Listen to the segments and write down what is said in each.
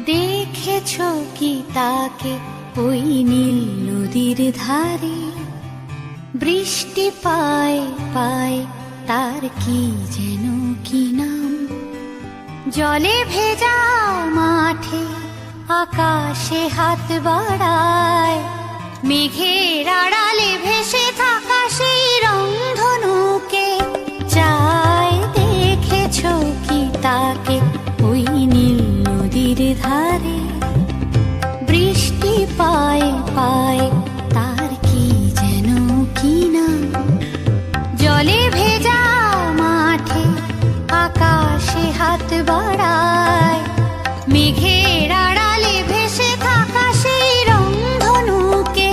দেখেছো কি তাকে ওই নীল নদীর ধারে? বৃষ্টি পায় পায় তার কি যেন কি নাম। জলে ভেজা মাঠে আকাশে হাত বাড়ায়, মেঘের আড়ালে ভেসে থাকা সেই রংধনুকে চায়। দেখেছো কি তাকে ওই নীল নদীর ধারে? বৃষ্টি পায় পায় তার কি যেন কি নাম। জলে ভেজা মাঠে আকাশে হাত বাড়ায়, মেঘের আড়ালে ভেসে থাকা সেই রংধনুকে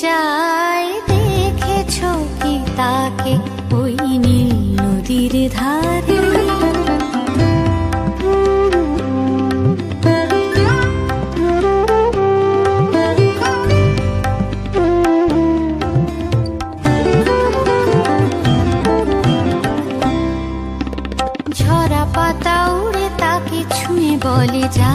চায়। দেখেছো কি তাকে ওই নীল নদীর ধারে? ঝরা পাতা উড়ে তাকে ছুঁয়ে বলে যা,